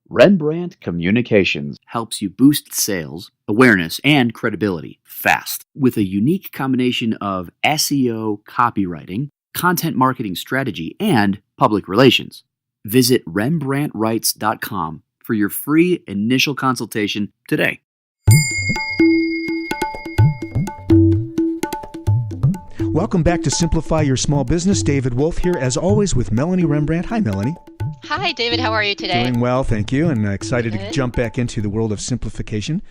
Rembrandt Communications helps you boost sales, awareness, and credibility fast with a unique combination of SEO, copywriting, content marketing strategy, and public relations. Visit RembrandtWrites.com for your free initial consultation today. Welcome back to Simplify Your Small Business. David Wolf here, as always, with Melanie Rembrandt. Hi, Melanie. Hi, David. How are you today? Doing well, thank you, and excited to jump back into the world of simplification.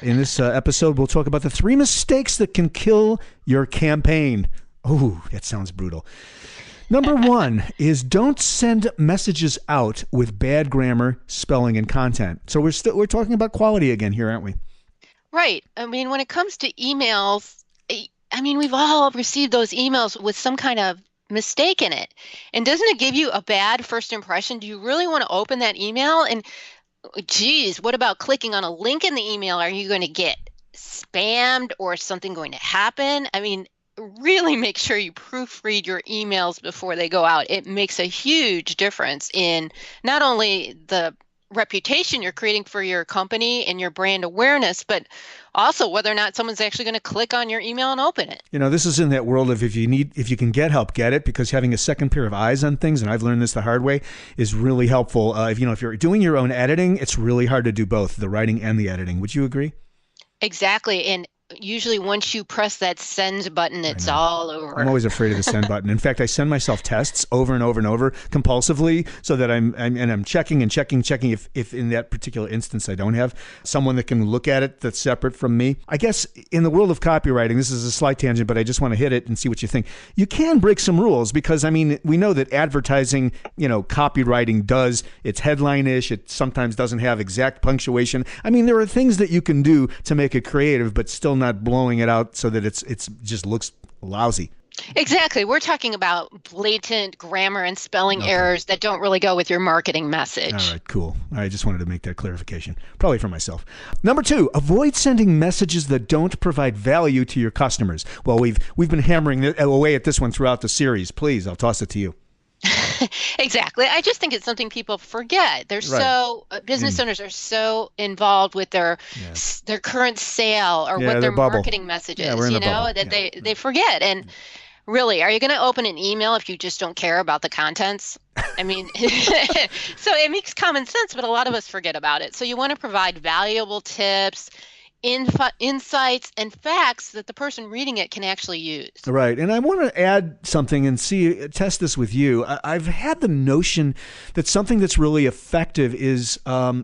In this episode, we'll talk about the 3 mistakes that can kill your campaign. Oh, that sounds brutal. Number 1 is don't send messages out with bad grammar, spelling, and content. So we're talking about quality again here, aren't we? Right. I mean, when it comes to emails, we've all received those emails with some kind of mistake in it. And doesn't it give you a bad first impression? Do you really want to open that email? And geez, what about clicking on a link in the email? Are you going to get spammed or is something going to happen? I mean, really make sure you proofread your emails before they go out. It makes a huge difference in not only the reputation you're creating for your company and your brand awareness, but also whether or not someone's actually going to click on your email and open it. You know, this is in that world of if you can get help, get it, because having a second pair of eyes on things, and I've learned this the hard way, is really helpful. If you're doing your own editing, it's really hard to do both, the writing and the editing. Would you agree? Exactly. And usually once you press that send button, it's all over. I'm always afraid of the send button. In fact, I send myself tests over and over and over compulsively so that I'm checking if in that particular instance I don't have someone that can look at it that's separate from me. I guess in the world of copywriting, this is a slight tangent, but I just want to hit it and see what you think. You can break some rules because, we know that advertising, copywriting it's headline-ish. It sometimes doesn't have exact punctuation. There are things that you can do to make it creative, but still not blowing it out so that it's just looks lousy. Exactly. We're talking about blatant grammar and spelling errors that don't really go with your marketing message. All right, cool. I just wanted to make that clarification, probably for myself. Number 2, avoid sending messages that don't provide value to your customers. Well, we've been hammering away at this one throughout the series. Please, I'll toss it to you. Exactly. I just think it's something people forget. They're so business owners are so involved with their current sale or what their marketing message is, that they forget. And really, are you going to open an email if you just don't care about the contents? So it makes common sense, but a lot of us forget about it. So you want to provide valuable tips, insights, and facts that the person reading it can actually use. Right. And I want to add something and test this with you. I've had the notion that something that's really effective is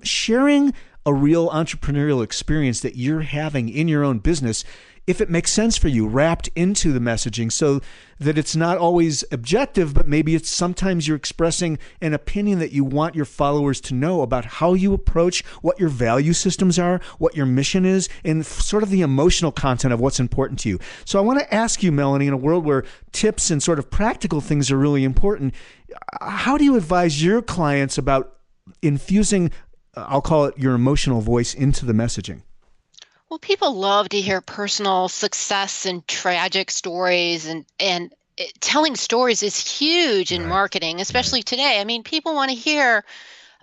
sharing a real entrepreneurial experience that you're having in your own business, if it makes sense for you, wrapped into the messaging so that it's not always objective, but maybe it's sometimes you're expressing an opinion that you want your followers to know about how you approach what your value systems are, what your mission is, and sort of the emotional content of what's important to you. So I want to ask you, Melanie, in a world where tips and sort of practical things are really important, how do you advise your clients about infusing, I'll call it your emotional voice, into the messaging? Well, people love to hear personal success and tragic stories, and telling stories is huge in marketing, especially today. People want to hear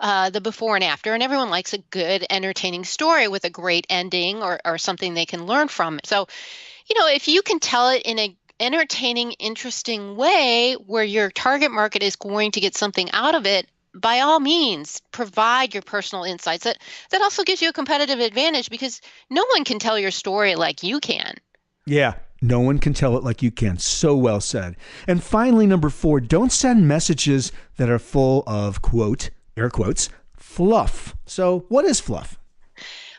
the before and after, and everyone likes a good, entertaining story with a great ending or something they can learn from. So, if you can tell it in an entertaining, interesting way where your target market is going to get something out of it, by all means, provide your personal insights. That also gives you a competitive advantage because no one can tell your story like you can. Yeah, no one can tell it like you can. So well said. And finally, number 4, don't send messages that are full of, quote, air quotes, fluff. So what is fluff?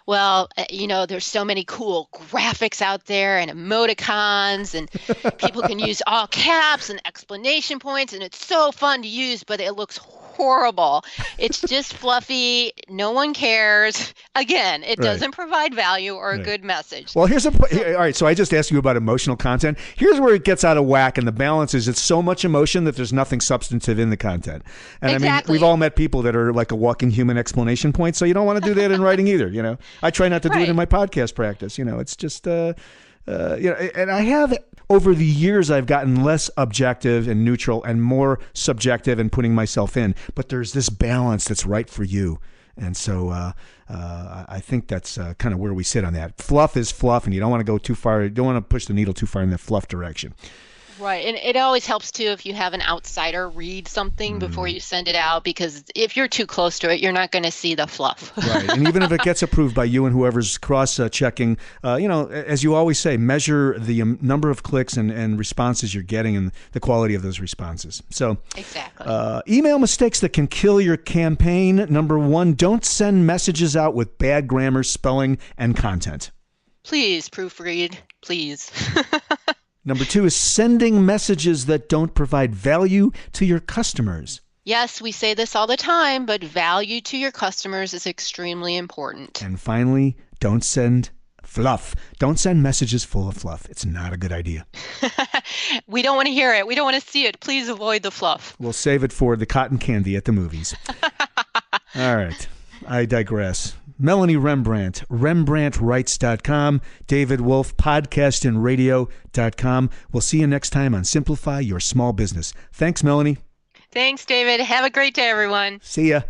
Well, there's so many cool graphics out there and emoticons, and people can use all caps and exclamation points, and it's so fun to use, but it looks horrible. It's just fluffy. No one cares. Again, it doesn't provide value or a good message. Well, all right. So I just asked you about emotional content. Here's where it gets out of whack, and the balance is it's so much emotion that there's nothing substantive in the content. And exactly. We've all met people that are like a walking human explanation point. So you don't want to do that in writing either. I try not to do it in my podcast practice. It's just, and I have over the years, I've gotten less objective and neutral and more subjective and putting myself in. But there's this balance that's right for you. And so I think that's kind of where we sit on that. Fluff is fluff, and you don't want to go too far. You don't want to push the needle too far in the fluff direction. Right. And it always helps too if you have an outsider read something before you send it out, because if you're too close to it, you're not going to see the fluff. Right. And even if it gets approved by you and whoever's cross-checking, as you always say, measure the number of clicks and responses you're getting and the quality of those responses. So Exactly. Email mistakes that can kill your campaign. Number 1, don't send messages out with bad grammar, spelling, and content. Please proofread, please. Number 2 is sending messages that don't provide value to your customers. Yes, we say this all the time, but value to your customers is extremely important. And finally, don't send fluff. Don't send messages full of fluff. It's not a good idea. We don't want to hear it. We don't want to see it. Please avoid the fluff. We'll save it for the cotton candy at the movies. All right. I digress. Melanie Rembrandt, RembrandtWrites.com. David Wolf, podcastinradio.com. We'll see you next time on Simplify Your Small Business. Thanks, Melanie. Thanks, David. Have a great day, everyone. See ya.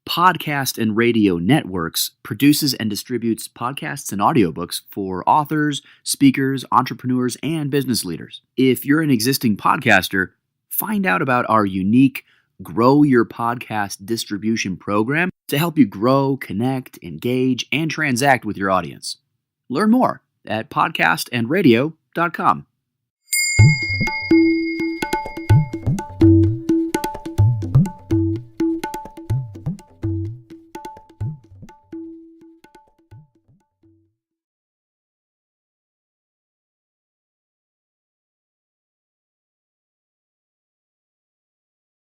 Podcast and Radio Networks produces and distributes podcasts and audiobooks for authors, speakers, entrepreneurs, and business leaders. If you're an existing podcaster, find out about our unique Grow Your Podcast Distribution program to help you grow, connect, engage, and transact with your audience. Learn more at podcastandradio.com.